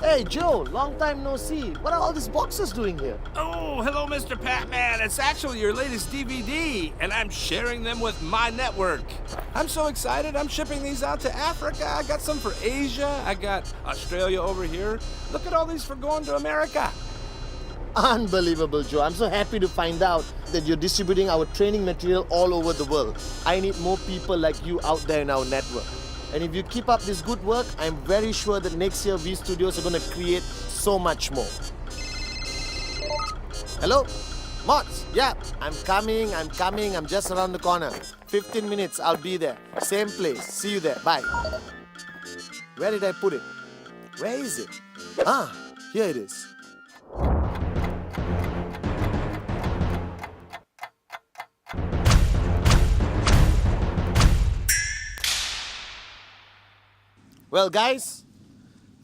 Hey Joe, long time no see. What are all these boxes doing here? Oh, hello, Mr. Patman. It's actually your latest DVD, and I'm sharing them with my network. I'm so excited. I'm shipping these out to Africa. I got some for Asia. I got Australia over here. Look at all these for going to America. Unbelievable, Joe. I'm so happy to find out that you're distributing our training material all over the world. I need more people like you out there in our network. And if you keep up this good work, I'm very sure that next year V Studios are going to create so much more. Hello? Mods? Yeah, I'm coming. I'm just around the corner. 15 minutes, I'll be there. Same place. See you there. Bye. Where did I put it? Where is it? Ah, here it is. Well, guys,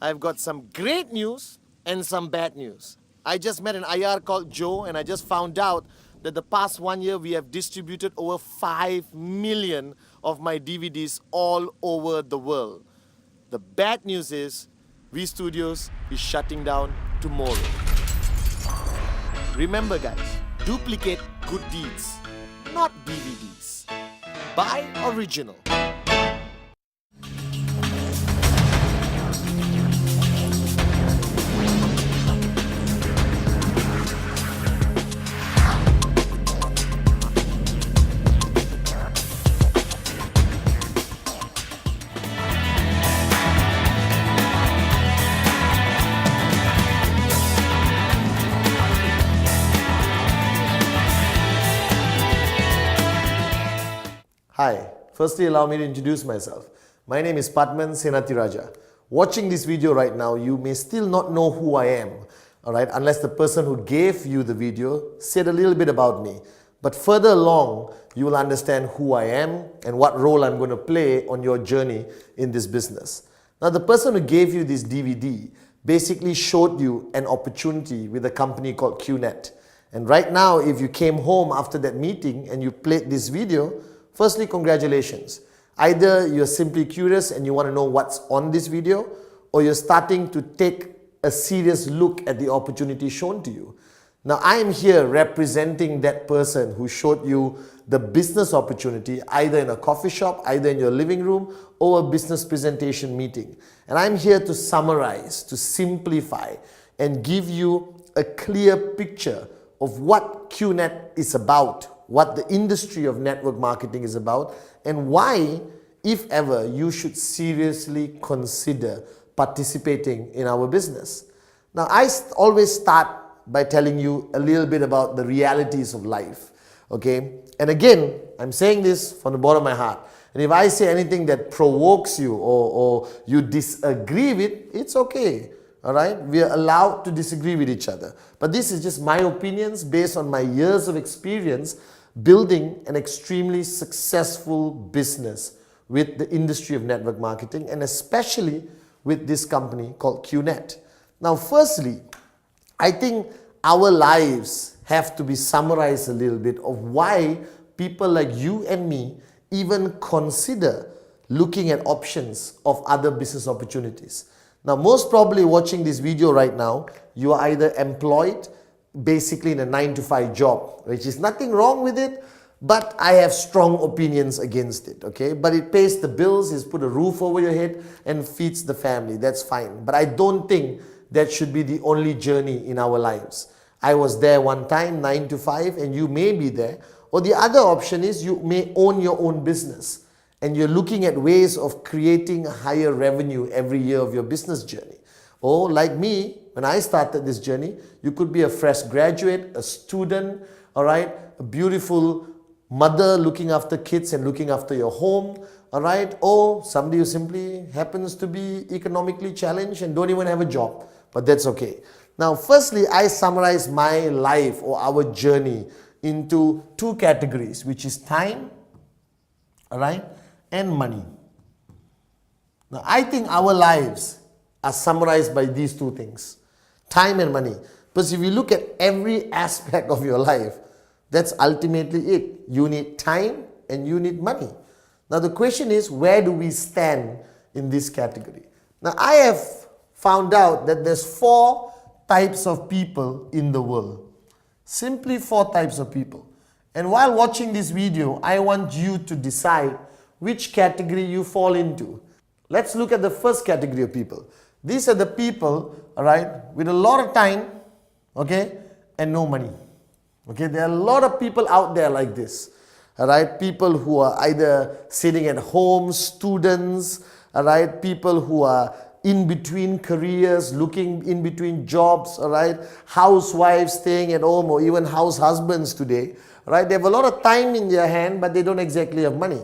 I've got some great news and some bad news. I just met an IR called Joe, and I just found out that the past 1 year we have distributed over 5 million of my DVDs all over the world. The bad news is V Studios is shutting down tomorrow. Remember, guys, duplicate good deeds, not DVDs. Buy original. Hi, firstly allow me to introduce myself. My name is Padman Senatiraja. Watching this video right now, you may still not know who I am, alright, unless the person who gave you the video said a little bit about me. But further along, you will understand who I am and what role I'm going to play on your journey in this business. Now, the person who gave you this DVD basically showed you an opportunity with a company called QNet. And right now, if you came home after that meeting and you played this video, firstly, congratulations. Either you're simply curious and you want to know what's on this video, or you're starting to take a serious look at the opportunity shown to you. Now, I am here representing that person who showed you the business opportunity, either in a coffee shop, either in your living room, or a business presentation meeting. And I'm here to summarize, to simplify, and give you a clear picture of what QNet is about, what the industry of network marketing is about, and why, if ever, you should seriously consider participating in our business. Now, I always start by telling you a little bit about the realities of life, okay? And again, I'm saying this from the bottom of my heart. And if I say anything that provokes you or you disagree with, it's okay. All right, we are allowed to disagree with each other. But this is just my opinions based on my years of experience building an extremely successful business with the industry of network marketing, and especially with this company called QNet. Now, firstly, I think our lives have to be summarized a little bit of why people like you and me even consider looking at options of other business opportunities. Now, most probably watching this video right now, you are either employed basically in a 9-to-5 job, which is nothing wrong with it, but I have strong opinions against it, okay? But it pays the bills, it's put a roof over your head and feeds the family, that's fine. But I don't think that should be the only journey in our lives. I was there one time, 9-to-5, and you may be there. Or the other option is you may own your own business, and you're looking at ways of creating a higher revenue every year of your business journey. Or like me, when I started this journey, you could be a fresh graduate, a student, all right, a beautiful mother looking after kids and looking after your home, all right, or somebody who simply happens to be economically challenged and don't even have a job, but that's okay. Now, firstly, I summarize my life or our journey into 2 categories, which is time, all right, and money. Now, I think our lives are summarized by these 2 things, time and money. Because if you look at every aspect of your life, that's ultimately it. You need time and you need money. Now the question is, where do we stand in this category? Now I have found out that there's 4 types of people in the world. Simply 4 types of people. And while watching this video, I want you to decide which category you fall into. Let's look at the first category of people. These are the people, alright, with a lot of time, okay, and no money. Okay, there are a lot of people out there like this. Alright, people who are either sitting at home, students, alright, people who are in between careers, looking in between jobs, alright, housewives staying at home, or even house husbands today, right? They have a lot of time in their hand, but they don't exactly have money.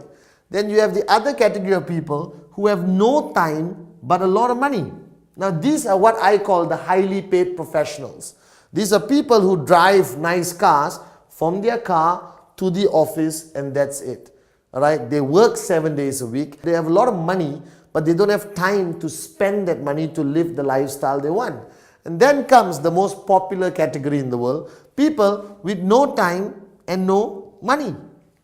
Then you have the other category of people who have no time, but a lot of money. Now these are what I call the highly paid professionals. These are people who drive nice cars from their car to the office, and that's it. Alright, they work 7 days a week. They have a lot of money, but they don't have time to spend that money to live the lifestyle they want. And then comes the most popular category in the world, people with no time and no money.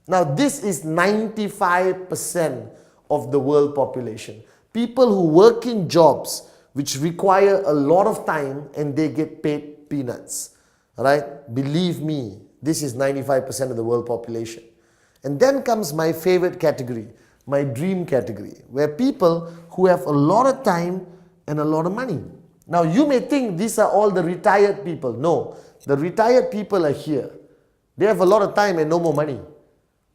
Now this is 95% of the world population. People who work in jobs which require a lot of time and they get paid peanuts. Alright, believe me, this is 95% of the world population. And then comes my favorite category, my dream category, where people who have a lot of time and a lot of money. Now you may think these are all the retired people. No, the retired people are here. They have a lot of time and no more money.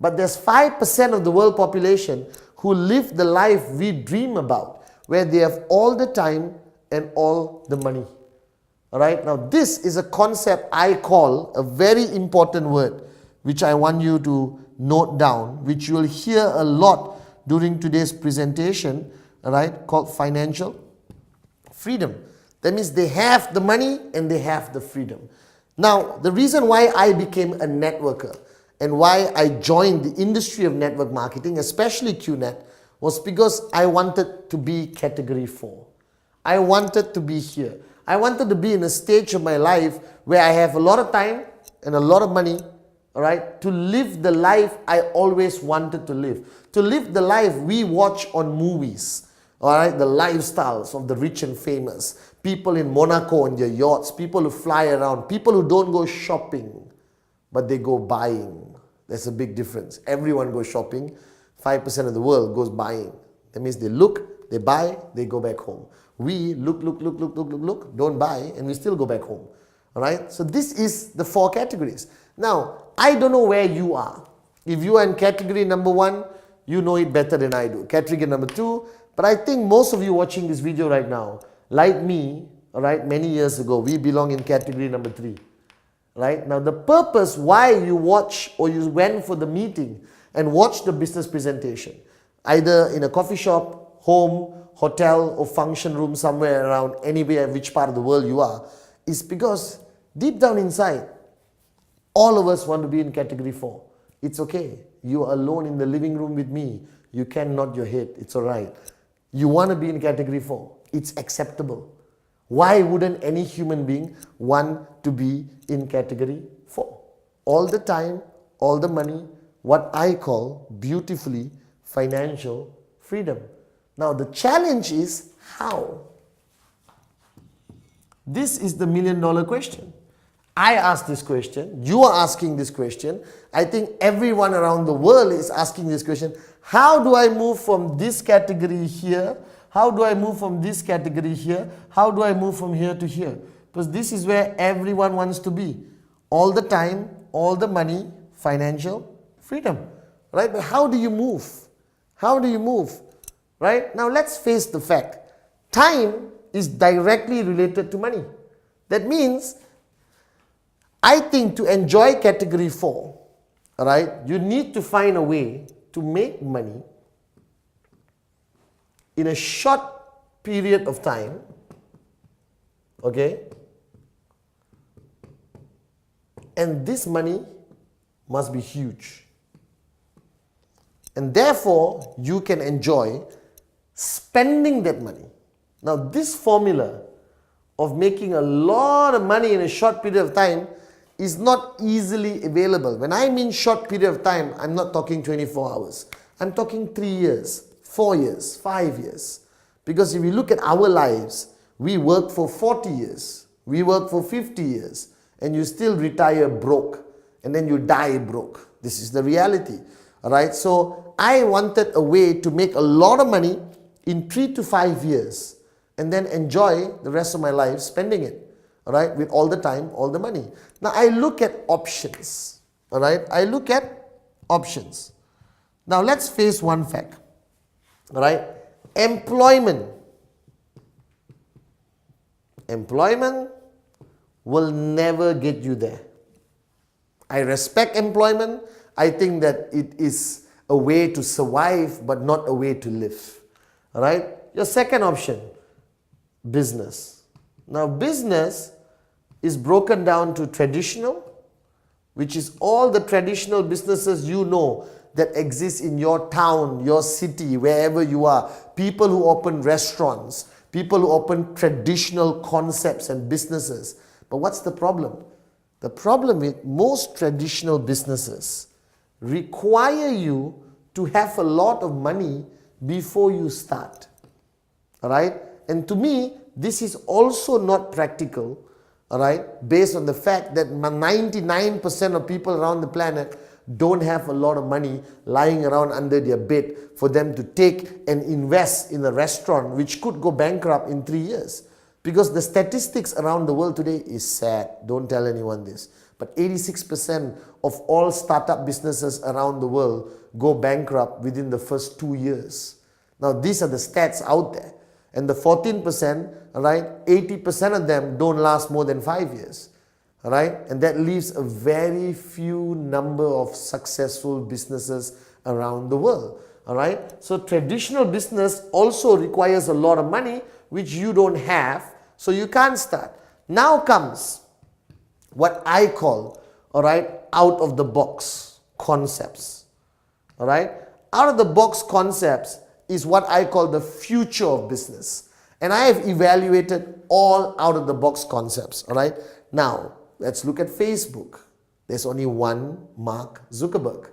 But there's 5% of the world population who live the life we dream about, where they have all the time and all the money. Alright, now this is a concept I call a very important word, which I want you to note down, which you will hear a lot during today's presentation, alright, called financial freedom. That means they have the money and they have the freedom. Now, the reason why I became a networker and why I joined the industry of network marketing, especially QNet, was because I wanted to be category 4. I wanted to be here. I wanted to be in a stage of my life where I have a lot of time and a lot of money, alright, to live the life I always wanted to live. To live the life we watch on movies, alright, the lifestyles of the rich and famous. People in Monaco on their yachts, people who fly around, people who don't go shopping, but they go buying. There's a big difference. Everyone goes shopping. 5% of the world goes buying. That means they look, they buy, they go back home. We look, don't buy, and we still go back home. Alright? So this is the 4 categories. Now, I don't know where you are. If you are in category number 1, you know it better than I do. Category number 2, but I think most of you watching this video right now, like me, alright, many years ago, we belong in category number 3. Right? Now the purpose why you watch or you went for the meeting and watch the business presentation, either in a coffee shop, home, hotel or function room somewhere around anywhere, which part of the world you are, is because deep down inside, all of us want to be in category 4. It's okay. You are alone in the living room with me. You can nod your head. It's alright. You want to be in category 4. It's acceptable. Why wouldn't any human being want to be in category 4? All the time, all the money, what I call beautifully financial freedom. Now the challenge is how? This is the $1 million question. I asked this question, you are asking this question, I think everyone around the world is asking this question. How do I move from this category here? How do I move from this category here? How do I move from here to here? Because this is where everyone wants to be. All the time, all the money, financial freedom. Right? But how do you move? How do you move? Right? Now let's face the fact. Time is directly related to money. That means, I think to enjoy category 4, right, you need to find a way to make money in a short period of time, okay, and this money must be huge. And therefore, you can enjoy spending that money. Now, this formula of making a lot of money in a short period of time is not easily available. When I mean short period of time, I'm not talking 24 hours. I'm talking 3 years, 4 years, 5 years. Because if you look at our lives, we work for 40 years, we work for 50 years, and you still retire broke, and then you die broke. This is the reality. Alright, so I wanted a way to make a lot of money in 3 to 5 years, and then enjoy the rest of my life spending it. Alright, with all the time, all the money. Now I look at options. Alright, I look at options. Now let's face one fact. Alright, employment will never get you there. I respect employment. I think that it is a way to survive, but not a way to live. Alright, your second option, business. Now business is broken down to traditional, which is all the traditional businesses you know that exist in your town, your city, wherever you are. People who open restaurants, people who open traditional concepts and businesses. But what's the problem? The problem with most traditional businesses require you to have a lot of money before you start. Alright? And to me, this is also not practical, alright, based on the fact that 99% of people around the planet don't have a lot of money lying around under their bed for them to take and invest in a restaurant which could go bankrupt in 3 years. Because the statistics around the world today is sad. Don't tell anyone this. But 86% of all startup businesses around the world go bankrupt within the first 2 years. Now these are the stats out there. And the 14%, right, 80% of them don't last more than 5 years. Right? And that leaves a very few number of successful businesses around the world. Alright? So traditional business also requires a lot of money, which you don't have, so you can't start. Now comes what I call, alright, out of the box concepts. Alright? Out of the box concepts is what I call the future of business. And I have evaluated all out of the box concepts. Alright? Now, let's look at Facebook. There's only one Mark Zuckerberg.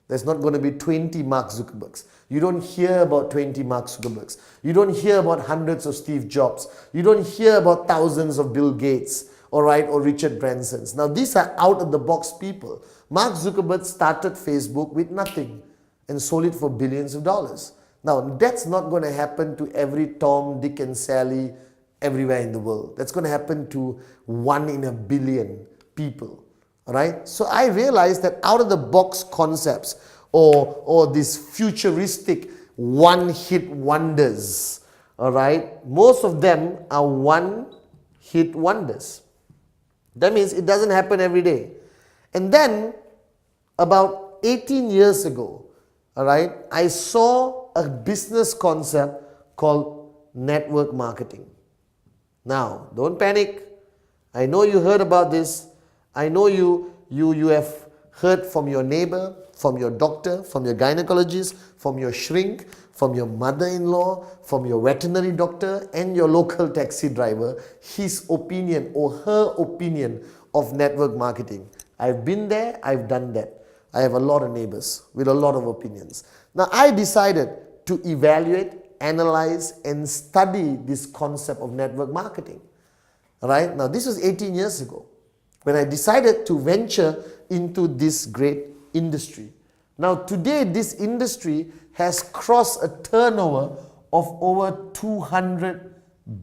There's not going to be 20 Mark Zuckerbergs. You don't hear about 20 Mark Zuckerbergs. You don't hear about hundreds of Steve Jobs. You don't hear about thousands of Bill Gates, alright, or Richard Bransons. Now these are out of the box people. Mark Zuckerberg started Facebook with nothing and sold it for billions of dollars. Now that's not going to happen to every Tom, Dick and Sally everywhere in the world. That's going to happen to 1 in a billion people. Alright? So I realized that out of the box concepts or these futuristic one-hit wonders, alright, most of them are one-hit wonders. That means it doesn't happen every day. And then about 18 years ago, alright, I saw a business concept called network marketing. Now, don't panic. I know you heard about this. I know you have heard from your neighbor, from your doctor, from your gynecologist, from your shrink, from your mother-in-law, from your veterinary doctor and your local taxi driver, his opinion or her opinion of network marketing. I've been there, I've done that. I have a lot of neighbors with a lot of opinions. Now I decided to evaluate, analyze and study this concept of network marketing. Alright, now this was 18 years ago when I decided to venture into this great industry. Now today this industry has crossed a turnover of over $200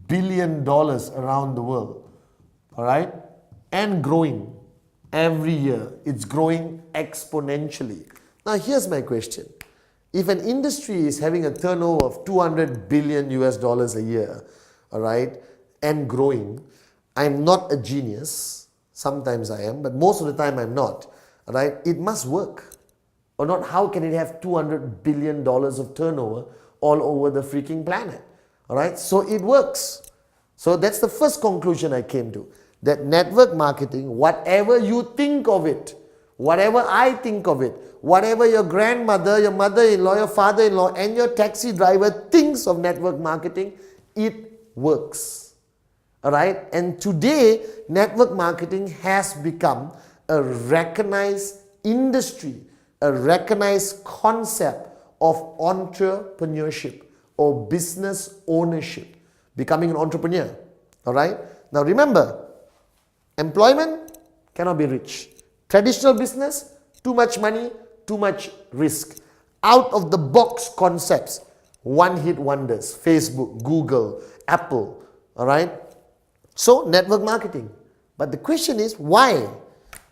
billion around the world. Alright, and growing every year. It's growing exponentially. Now here's my question. If an industry is having a turnover of $200 billion a year, alright, and growing, I'm not a genius. Sometimes I am, but most of the time I'm not. Alright, it must work. Or not, how can it have $200 billion of turnover all over the freaking planet? Alright, so it works. So that's the first conclusion I came to. That network marketing, whatever you think of it, whatever I think of it, whatever your grandmother, your mother-in-law, your father-in-law and your taxi driver thinks of network marketing, it works. Alright? And today, network marketing has become a recognized industry, a recognized concept of entrepreneurship or business ownership, becoming an entrepreneur. All right? Now remember, employment cannot be rich. Traditional business, too much money, too much risk. Out of the box concepts, one hit wonders, Facebook, Google, Apple, all right? So network marketing. But the question is, why?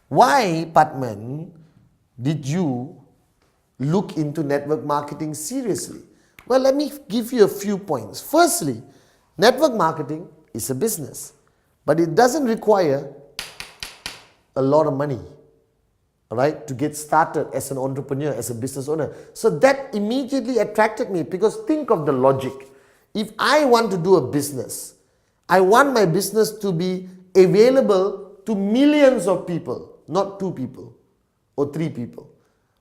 Why, Patman, did you look into network marketing seriously? Well, let me give you a few points. Firstly, network marketing is a business, but it doesn't require a lot of money, right, to get started as an entrepreneur, as a business owner. So that immediately attracted me, because think of the logic. If I want to do a business, I want my business to be available to millions of people, not 2 people or 3 people.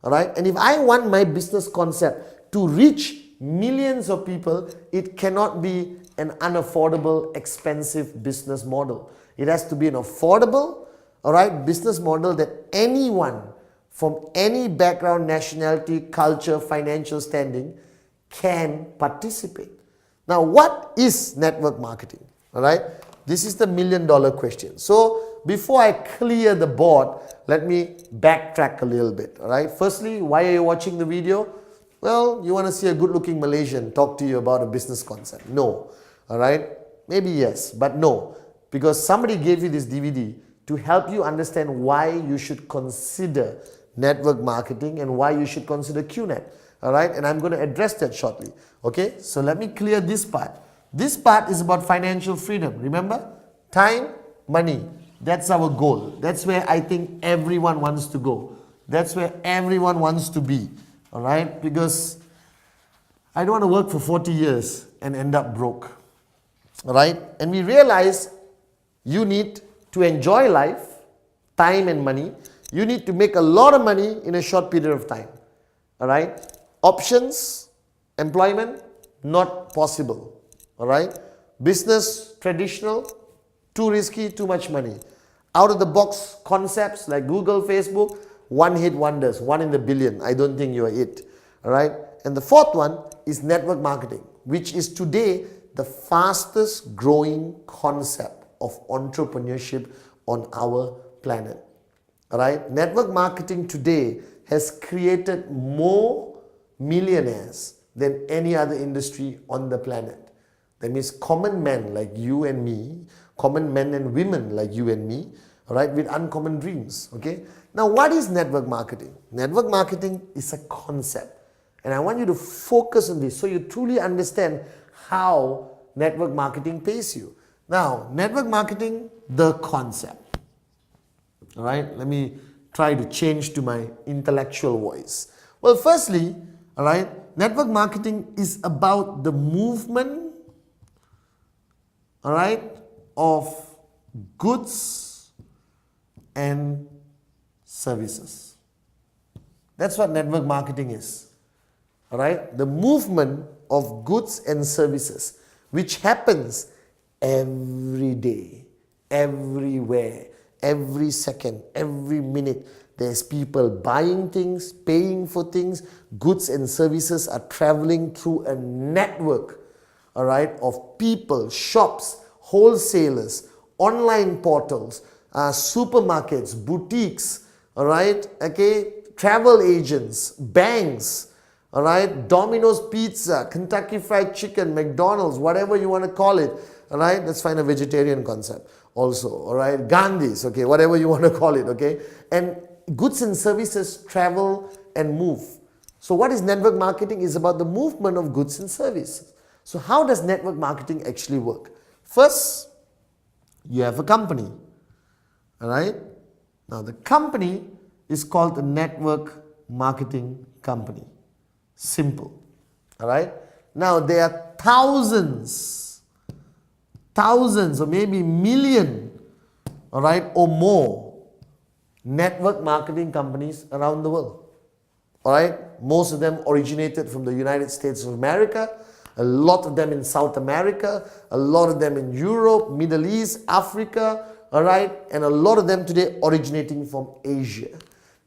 All right? And if I want my business concept to reach millions of people, it cannot be an unaffordable, expensive business model. It has to be an affordable, all right, business model that anyone from any background, nationality, culture, financial standing can participate. Now, what is network marketing? All right, this is the $1 million question. So before I clear the board, let me backtrack a little bit. All right, firstly, why are you watching the video? Well, you want to see a good-looking Malaysian talk to you about a business concept. No. All right, maybe yes, but no, because somebody gave you this DVD to help you understand why you should consider network marketing and why you should consider QNet. All right, and I'm going to address that shortly. Okay, so let me clear this part. This part is about financial freedom. Remember, time, money. That's our goal. That's where I think everyone wants to go. That's where everyone wants to be. All right, because I don't want to work for 40 years and end up broke. All right, and we realize you need to enjoy life, time and money. You need to make a lot of money in a short period of time. All right, options, employment, not possible. All right, business, traditional, too risky, too much money. Out of the box concepts like Google, Facebook, one hit wonders, 1 in a billion. I don't think you are it. All right, and the fourth one is network marketing, which is today the fastest growing concept of entrepreneurship on our planet. All right, network marketing today has created more millionaires than any other industry on the planet. That means common men like you and me, common men and women like you and me, all right, with uncommon dreams. Okay, now what is network marketing? Network marketing is a concept, and I want you to focus on this so you truly understand how network marketing pays you. Now, network marketing, the concept. All right, let me try to change to my intellectual voice. Well, firstly, all right, network marketing is about the movement, all right, of goods and services. That's what network marketing is. All right, the movement of goods and services, which happens every day, everywhere, every second, every minute. There's people buying things, paying for things. Goods and services are traveling through a network, all right, of people, shops, wholesalers, online portals, supermarkets, boutiques, all right, okay, travel agents, banks, all right, Domino's Pizza, Kentucky Fried Chicken, McDonald's, whatever you want to call it, all right, let's find a vegetarian concept also, all right, Gandhi's, okay, whatever you want to call it, okay, and goods and services travel and move. So what is network marketing? Is about the movement of goods and services. So how does network marketing actually work? First, you have a company, all right, now the company is called a network marketing company. Simple. All right. Now there are thousands or maybe million, all right, or more network marketing companies around the world. All right. Most of them originated from the United States of America, a lot of them in South America, a lot of them in Europe, Middle East, Africa, all right, and a lot of them today originating from Asia.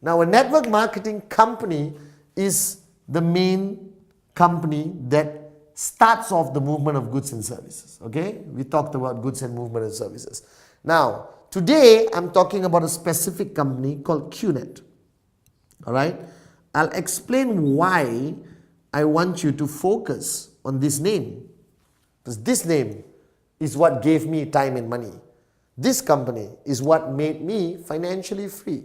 Now a network marketing company is the main company that starts off the movement of goods and services. Okay, we talked about goods and movement and services. Now, today I'm talking about a specific company called QNet. All right, I'll explain why I want you to focus on this name, because this name is what gave me time and money. This company is what made me financially free.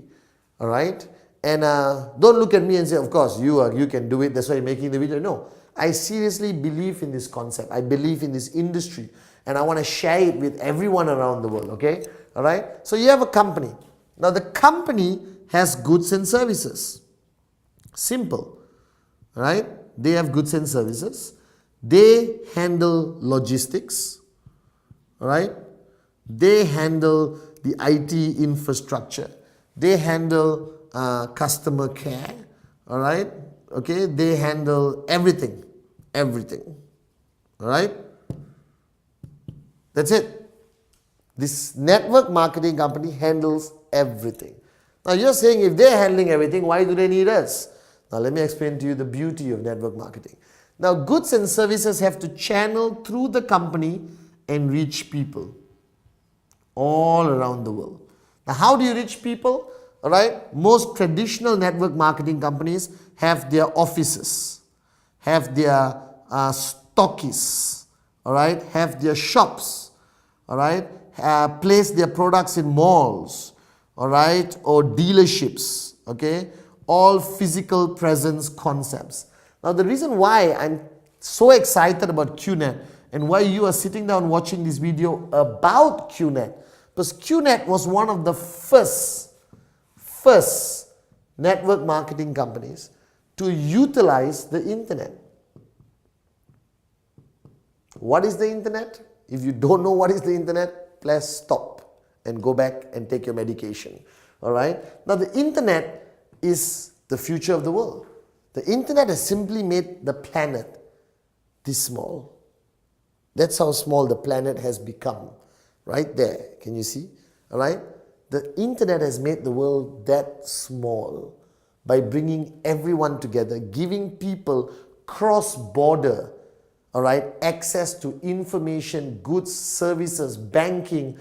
All right, and don't look at me and say, of course you can do it, that's why you're making the video. No, I seriously believe in this concept. I believe in this industry, and I want to share it with everyone around the world. Okay, all right. So you have a company. Now the company has goods and services. Simple, all right? They have goods and services. They handle logistics, all right? They handle the IT infrastructure. They handle customer care, all right? Okay, they handle everything, all right? That's it. This network marketing company handles everything. Now you're saying, if they're handling everything, why do they need us? Now let me explain to you the beauty of network marketing. Now goods and services have to channel through the company and reach people all around the world. Now how do you reach people? All right, most traditional network marketing companies have their offices, have their stockists, all right, have their shops, all right, place their products in malls, all right, or dealerships, okay, all physical presence concepts. Now the reason why I'm so excited about QNet and why you are sitting down watching this video about QNet, because QNet was one of the first network marketing companies to utilize the internet. What is the internet? If you don't know what is the internet, please stop and go back and take your medication. All right? Now the internet is the future of the world. The internet has simply made the planet this small. That's how small the planet has become. Right there. Can you see? All right? The internet has made the world that small by bringing everyone together, giving people cross-border, all right, access to information, goods, services, banking,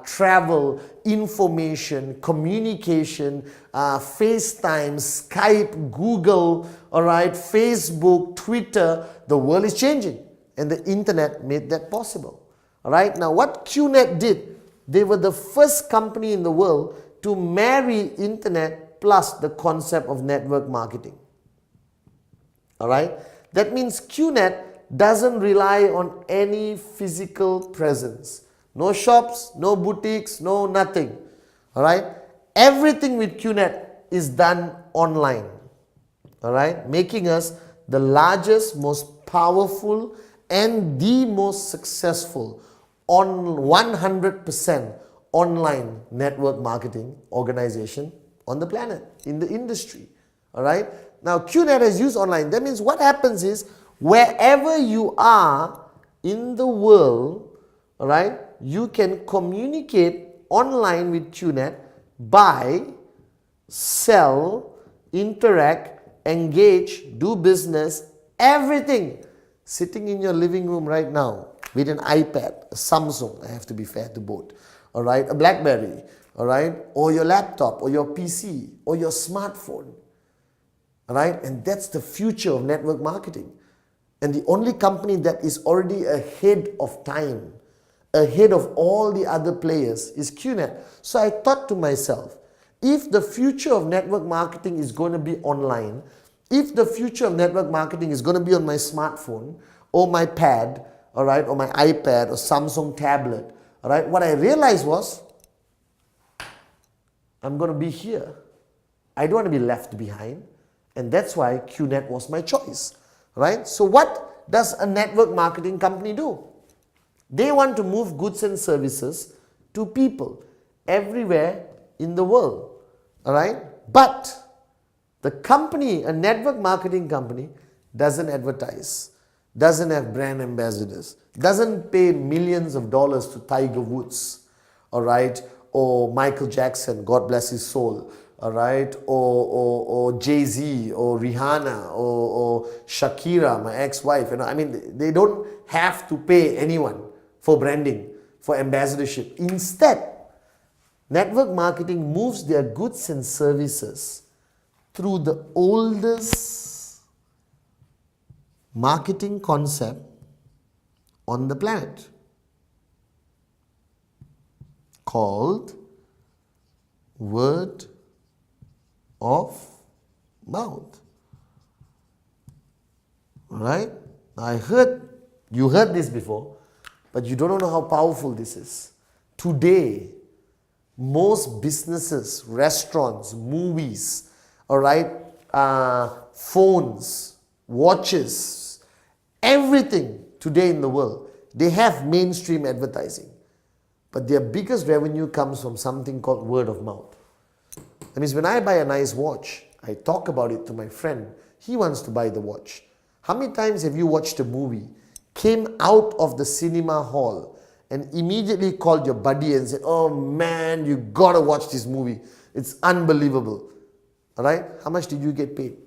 travel, information, communication, FaceTime, Skype, Google, all right, Facebook, Twitter. The world is changing, and the internet made that possible. All right, now what QNet did, they were the first company in the world to marry internet plus the concept of network marketing. All right, that means QNet doesn't rely on any physical presence. No shops, no boutiques, no nothing. All right, everything with QNet is done online. All right, making us the largest, most powerful, and the most successful on 100% online network marketing organization on the planet, in the industry. All right, now QNet has used online. That means what happens is, wherever you are in the world, all right, you can communicate online with QNet, buy, sell, interact, engage, do business, everything sitting in your living room right now with an iPad, a Samsung, I have to be fair to both, all right, a BlackBerry, all right, or your laptop, or your PC, or your smartphone, all right, and that's the future of network marketing. And the only company that is already ahead of time, ahead of all the other players, is QNet. So I thought to myself, if the future of network marketing is going to be online, if the future of network marketing is going to be on my smartphone, or my pad, all right, or my iPad, or Samsung tablet, all right, what I realized was, I'm going to be here. I don't want to be left behind. And that's why QNet was my choice. Right? So what does a network marketing company do? They want to move goods and services to people everywhere in the world. All right? But the company, a network marketing company, doesn't advertise, doesn't have brand ambassadors, doesn't pay millions of dollars to Tiger Woods, all right, or Michael Jackson, God bless his soul, all right, or Jay-Z, or Rihanna, or Shakira, my ex-wife. I mean, they don't have to pay anyone for branding, for ambassadorship. Instead, network marketing moves their goods and services through the oldest marketing concept on the planet, called word of mouth. Alright? You heard this before, but you don't know how powerful this is. Today, most businesses, restaurants, movies, alright, phones, watches, everything today in the world, they have mainstream advertising. But their biggest revenue comes from something called word of mouth. That means when I buy a nice watch, I talk about it to my friend. He wants to buy the watch. How many times have you watched a movie, came out of the cinema hall, and immediately called your buddy and said, "Oh man, you gotta watch this movie. It's unbelievable." Alright? How much did you get paid?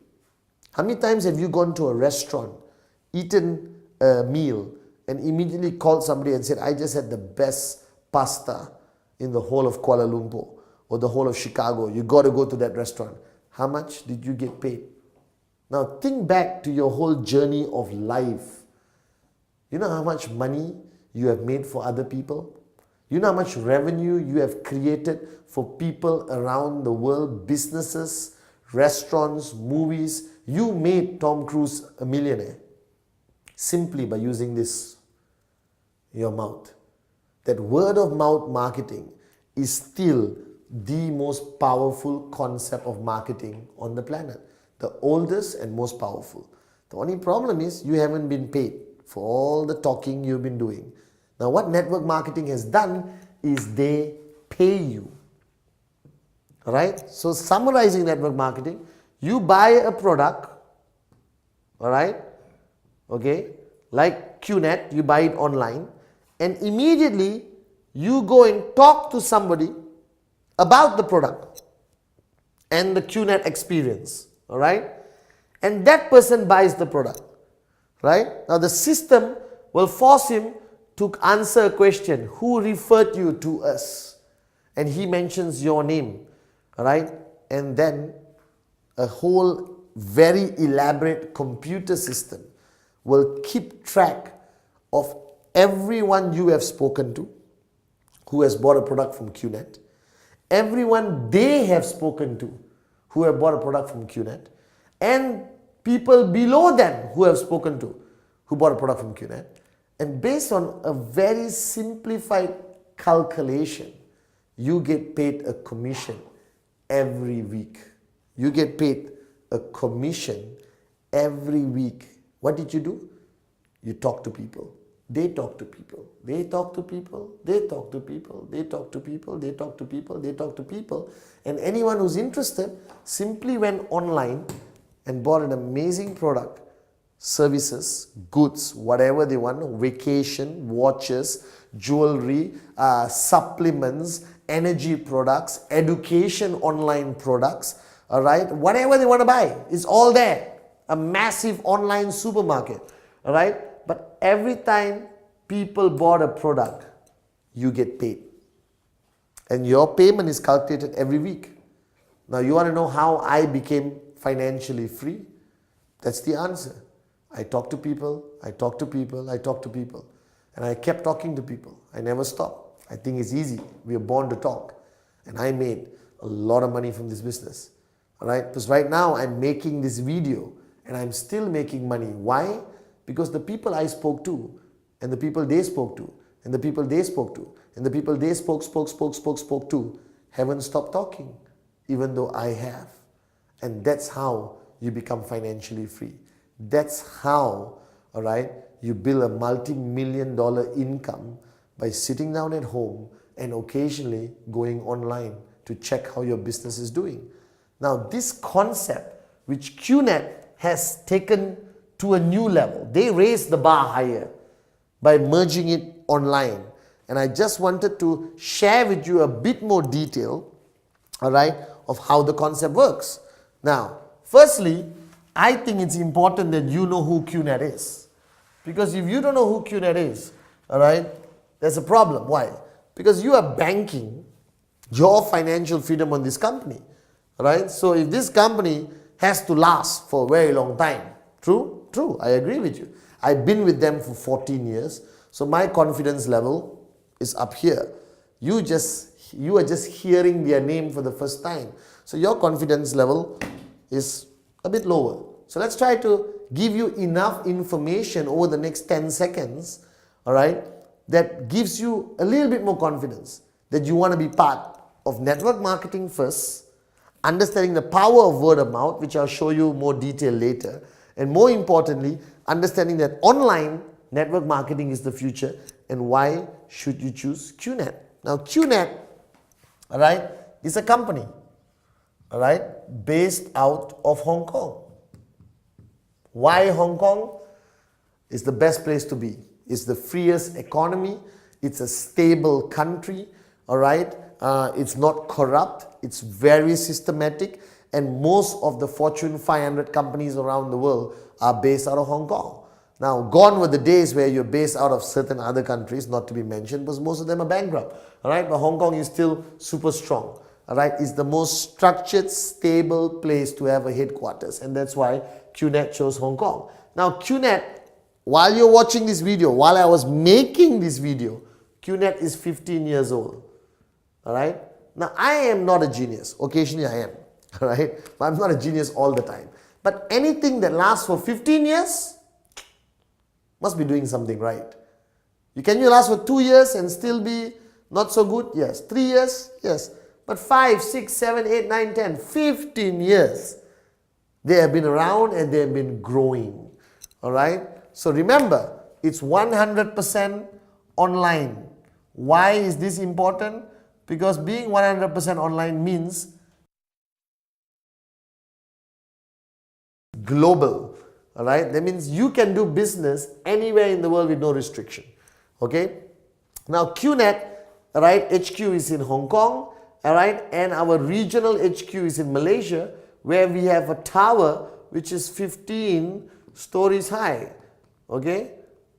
How many times have you gone to a restaurant, eaten a meal, and immediately called somebody and said, "I just had the best pasta in the whole of Kuala Lumpur or the whole of Chicago. You got to go to that restaurant." How much did you get paid? Now think back to your whole journey of life. You know how much money you have made for other people? You know how much revenue you have created for people around the world, businesses, restaurants, movies. You made Tom Cruise a millionaire simply by using this, your mouth. That word of mouth marketing is still the most powerful concept of marketing on the planet. The oldest and most powerful. The only problem is you haven't been paid for all the talking you've been doing. Now what network marketing has done is they pay you. Alright? So summarizing network marketing, you buy a product, alright? Okay? Like QNet, you buy it online, and immediately you go and talk to somebody about the product and the QNet experience, alright? And that person buys the product, right? Now the system will force him to answer a question: who referred you to us? And he mentions your name, alright? And then a whole very elaborate computer system will keep track of everyone you have spoken to who has bought a product from QNet, everyone they have spoken to who have bought a product from QNet, and people below them who have spoken to who bought a product from QNet. And based on a very simplified calculation, you get paid a commission every week. You get paid a commission every week. What did you do? You talk to people. They talk to people. They talk to people. They talk to people. They talk to people. They talk to people. They talk to people. And anyone who's interested simply went online and bought an amazing product, services, goods, whatever they want, vacation, watches, jewelry, supplements, energy products, education online products, all right, whatever they want to buy, it's all there. A massive online supermarket, all right? But every time people bought a product, you get paid. And your payment is calculated every week. Now you want to know how I became financially free? That's the answer. I talk to people, I talk to people, I talk to people. And I kept talking to people. I never stopped. I think it's easy. We are born to talk. And I made a lot of money from this business. Alright? Because right now I'm making this video and I'm still making money. Why? Because the people I spoke to, and the people they spoke to, and the people they spoke to, and the people they spoke to, haven't stopped talking, even though I have. And that's how you become financially free. That's how, alright, you build a multi-million-dollar income by sitting down at home and occasionally going online to check how your business is doing. Now this concept, which QNet has taken to a new level, they raised the bar higher by merging it online. And I just wanted to share with you a bit more detail, alright, of how the concept works. Now, firstly, I think it's important that you know who QNet is. Because if you don't know who QNet is, all right, there's a problem. Why? Because you are banking your financial freedom on this company, right? So if this company has to last for a very long time, true? True, I agree with you. I've been with them for 14 years, so my confidence level is up here. You are just hearing their name for the first time, so your confidence level is a bit lower. So let's try to give you enough information over the next 10 seconds, all right, that gives you a little bit more confidence that you want to be part of network marketing first, understanding the power of word of mouth, which I'll show you more detail later, and more importantly, understanding that online network marketing is the future and why should you choose QNet. Now QNet, all right, is a company, all right, based out of Hong Kong. Why Hong Kong? It's the best place to be. It's the freest economy. It's a stable country, all right. It's not corrupt. It's very systematic, and most of the Fortune 500 companies around the world are based out of Hong Kong. Now, gone were the days where you're based out of certain other countries, not to be mentioned, because most of them are bankrupt, all right. But Hong Kong is still super strong, all right. It's the most structured, stable place to have a headquarters, and that's why QNet chose Hong Kong. Now, QNet, while you're watching this video, while I was making this video, QNet is 15 years old. All right. Now, I am not a genius. Occasionally I am. All right. But I'm not a genius all the time. But anything that lasts for 15 years must be doing something right. Can you last for 2 years and still be not so good? Yes. 3 years? Yes. But 5, 6, 7, 8, 9, 10, 15 years. They have been around and they have been growing. All right. So remember, it's 100% online. Why is this important? Because being 100% online means global, all right? That means you can do business anywhere in the world with no restriction, okay? Now QNet, all right, HQ is in Hong Kong, all right? And our regional HQ is in Malaysia, where we have a tower which is 15 stories high, okay?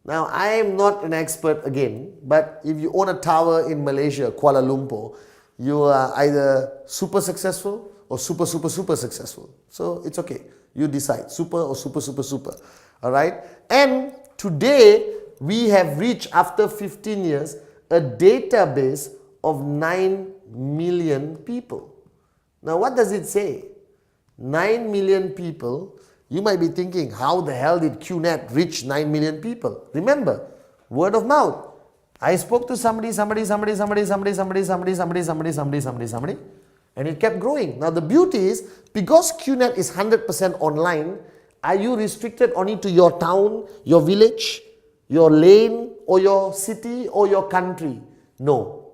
Now, I am not an expert again, but if you own a tower in Malaysia, Kuala Lumpur, you are either super successful or super successful. So, it's okay. You decide, super or super. All right? And today, we have reached, after 15 years, a database of 9 million people. Now, what does it say? 9 million people. You might be thinking, how the hell did QNet reach 9 million people? Remember, word of mouth. I spoke to somebody, and it kept growing. Now the beauty is, because QNet is 100% online, are you restricted only to your town, your village, your lane, or your city, or your country? No.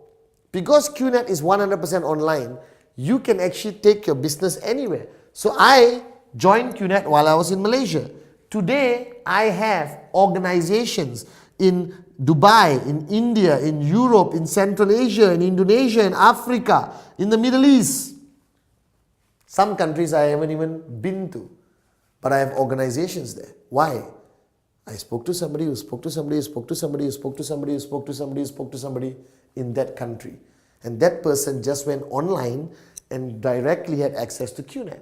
Because QNet is 100% online, you can actually take your business anywhere. So I joined QNet while I was in Malaysia. Today, I have organizations in Dubai, in India, in Europe, in Central Asia, in Indonesia, in Africa, in the Middle East. Some countries I haven't even been to, but I have organizations there. Why? I spoke to somebody who spoke to somebody who spoke to somebody who spoke to somebody who spoke to somebody who spoke to somebody in that country. And that person just went online and directly had access to QNet.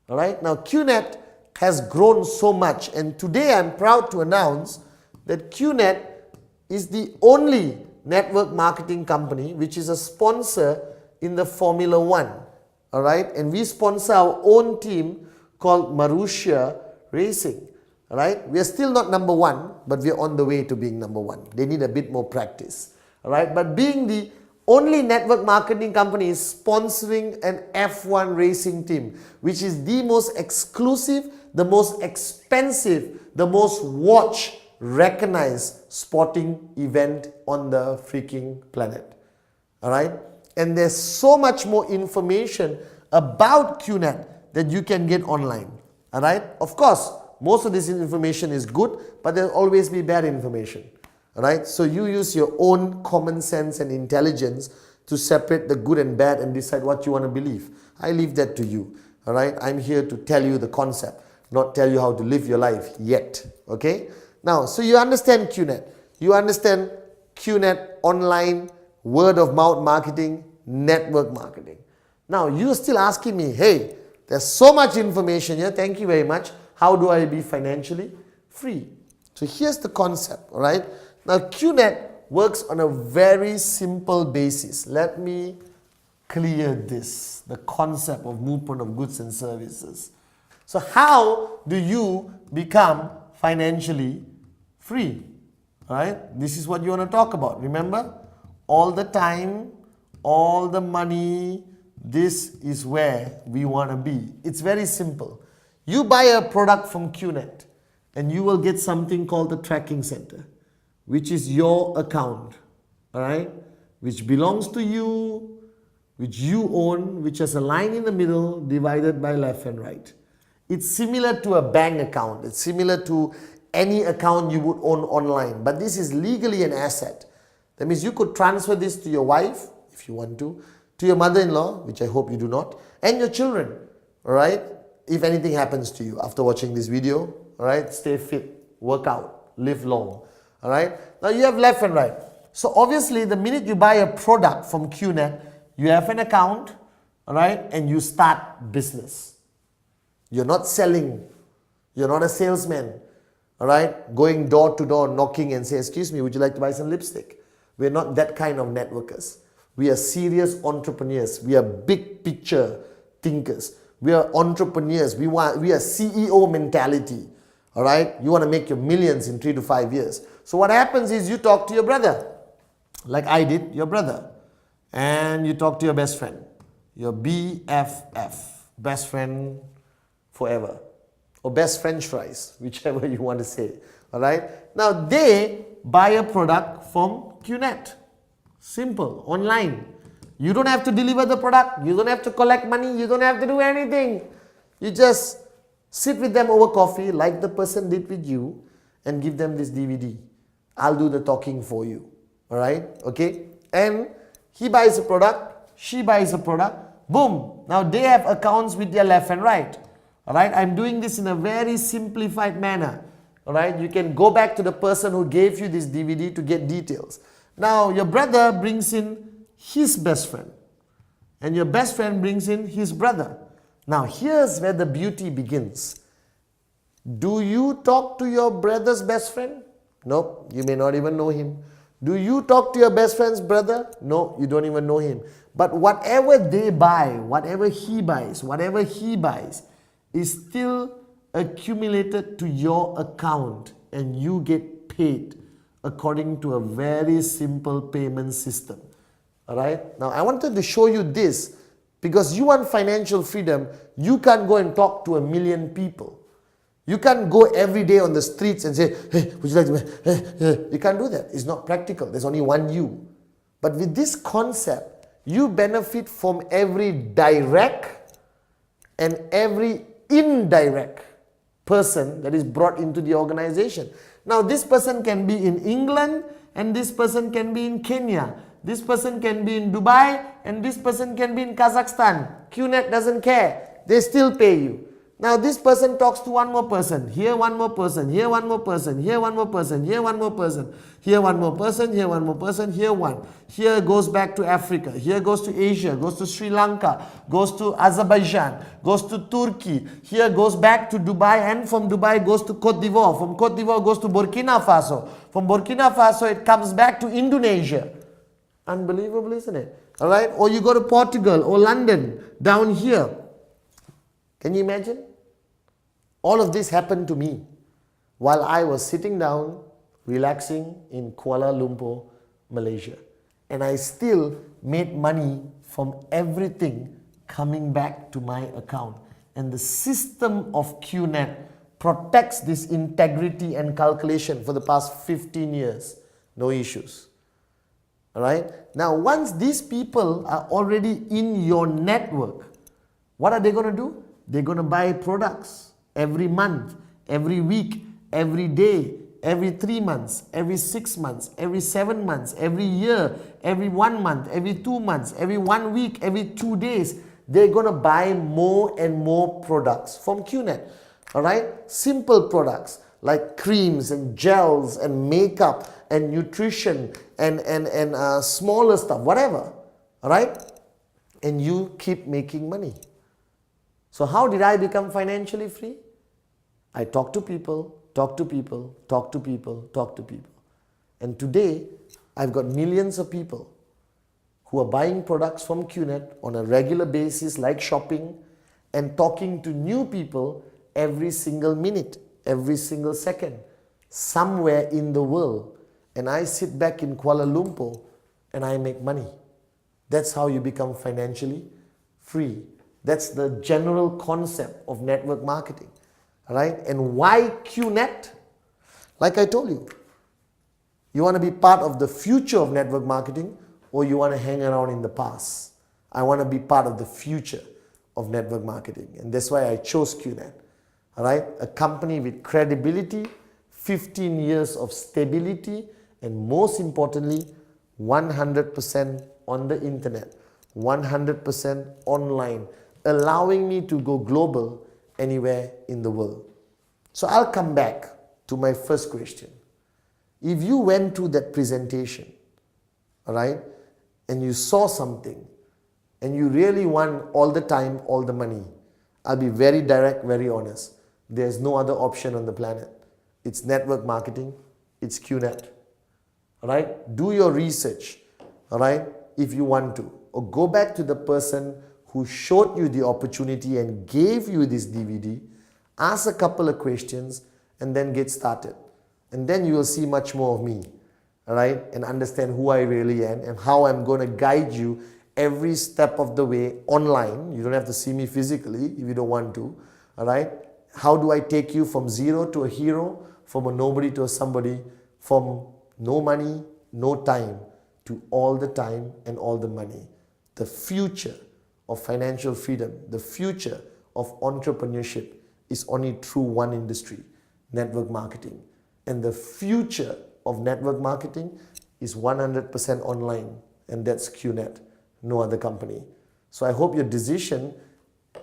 All right. Now QNet has grown so much, and today I'm proud to announce that QNet is the only network marketing company which is a sponsor in the Formula One. All right. And we sponsor our own team called Marussia Racing. All right. We are still not number one, but we are on the way to being number one. They need a bit more practice. All right. But being the only network marketing company is sponsoring an F1 racing team, which is the most exclusive, the most expensive, the most watched, recognized sporting event on the freaking planet. All right? And there's so much more information about QNet that you can get online. All right? Of course, most of this information is good, but there'll always be bad information. Alright, so you use your own common sense and intelligence to separate the good and bad and decide what you want to believe. I leave that to you. All right, I'm here to tell you the concept, not tell you how to live your life yet. Okay, now, so you understand QNet, you understand QNet online, word of mouth marketing, network marketing. Now, you're still asking me, hey, there's so much information here, thank you very much. How do I be financially free? So here's the concept, all right? Now, QNet works on a very simple basis. Let me clear this, the concept of movement of goods and services. So how do you become financially free? All right? This is what you want to talk about. Remember? All the time, all the money, this is where we want to be. It's very simple. You buy a product from QNet and you will get something called the tracking center, which is your account, all right? Which belongs to you, which you own, which has a line in the middle divided by left and right. It's similar to a bank account. It's similar to any account you would own online, but this is legally an asset. That means you could transfer this to your wife, if you want to your mother-in-law, which I hope you do not, and your children, all right? If anything happens to you after watching this video, all right? Stay fit, work out, live long, all right? Now you have left and right. So obviously the minute you buy a product from QNet, you have an account, all right? And you start business. You're not selling. You're not a salesman, all right? Going door to door, knocking and say, excuse me, would you like to buy some lipstick? We're not that kind of networkers. We are serious entrepreneurs. We are big picture thinkers. We are entrepreneurs. We are CEO mentality. All right? You want to make your millions in 3 to 5 years. So what happens is you talk to your brother, like I did, your brother. And you talk to your best friend, your BFF, best friend forever. Or best French fries, whichever you want to say. All right? Now they buy a product from QNet. Simple, online. You don't have to deliver the product. You don't have to collect money. You don't have to do anything. You just sit with them over coffee like the person did with you and give them this DVD. I'll do the talking for you. Alright? Okay? And he buys a product. She buys a product. Boom. Now they have accounts with their left and right. Alright? I'm doing this in a very simplified manner. Alright? You can go back to the person who gave you this DVD to get details. Now, your brother brings in his best friend, and your best friend brings in his brother. Now, here's where the beauty begins. Do you talk to your brother's best friend? Nope, you may not even know him. Do you talk to your best friend's brother? No, you don't even know him. But whatever they buy, whatever he buys is still accumulated to your account, and you get paid according to a very simple payment system. Alright? Now I wanted to show you this because you want financial freedom. You can't go and talk to 1 million people. You can't go every day on the streets and say, hey, would you like to... You can't do that. It's not practical. There's only one you. But with this concept, you benefit from every direct and every indirect person that is brought into the organization. Now this person can be in England and this person can be in Kenya. This person can be in Dubai and this person can be in Kazakhstan. QNet doesn't care. They still pay you. Now this person talks to one more person. Here one more person. Here one more person. Here one more person. Here one more person. Here one more person. Here one more person. Here one. Here goes back to Africa. Here goes to Asia. Goes to Sri Lanka. Goes to Azerbaijan. Goes to Turkey. Here goes back to Dubai, and from Dubai goes to Cote d'Ivoire. From Cote d'Ivoire goes to Burkina Faso. From Burkina Faso it comes back to Indonesia. Unbelievable, isn't it? Alright? Or you go to Portugal or London down here. Can you imagine? All of this happened to me while I was sitting down, relaxing in Kuala Lumpur, Malaysia. And I still made money from everything coming back to my account. And the system of QNet protects this integrity and calculation for the past 15 years. No issues. Alright? Now, once these people are already in your network, what are they going to do? They're going to buy products every month, every week, every day, every 3 months, every 6 months, every 7 months, every year, every 1 month, every 2 months, every 1 week, every 2 days. they're going to buy more and more products from QNet. All right? Simple products like creams and gels and makeup and nutrition and smaller stuff, whatever. All right? And you keep making money. So how did I become financially free? I talk to people, talk to people, talk to people, talk to people. And today, I've got millions of people who are buying products from QNet on a regular basis, like shopping, and talking to new people every single minute, every single second, somewhere in the world. And I sit back in Kuala Lumpur and I make money. That's how you become financially free. That's the general concept of network marketing. All right? And why QNet? Like I told you, you want to be part of the future of network marketing, or you want to hang around in the past? I want to be part of the future of network marketing. And that's why I chose QNet. All right? A company with credibility, 15 years of stability, and most importantly, 100% on the internet, 100% online, allowing me to go global anywhere in the world. So I'll come back to my first question. If you went to that presentation, all right, and you saw something, and you really want all the time, all the money, I'll be very direct, very honest. There's no other option on the planet. It's network marketing, it's QNet. All right? Do your research, all right, if you want to. Or go back to the person who showed you the opportunity and gave you this DVD, ask a couple of questions, and then get started. And then you will see much more of me, all right, and understand who I really am and how I'm going to guide you every step of the way online. You don't have to see me physically if you don't want to, all right? How do I take you from zero to a hero, from a nobody to a somebody, from no money, no time, to all the time and all the money? The future of financial freedom, the future of entrepreneurship is only through one industry, network marketing. And the future of network marketing is 100% online, and that's QNet, no other company. So I hope your decision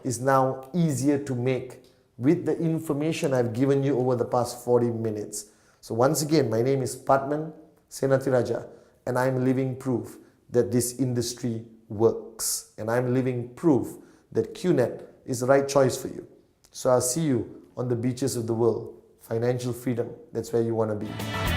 is now easier to make with the information I've given you over the past 40 minutes. So once again, my name is Padman Senatiraja, and I'm living proof that this industry works. And I'm living proof that QNet is the right choice for you. So I'll see you on the beaches of the world. Financial freedom, that's where you want to be.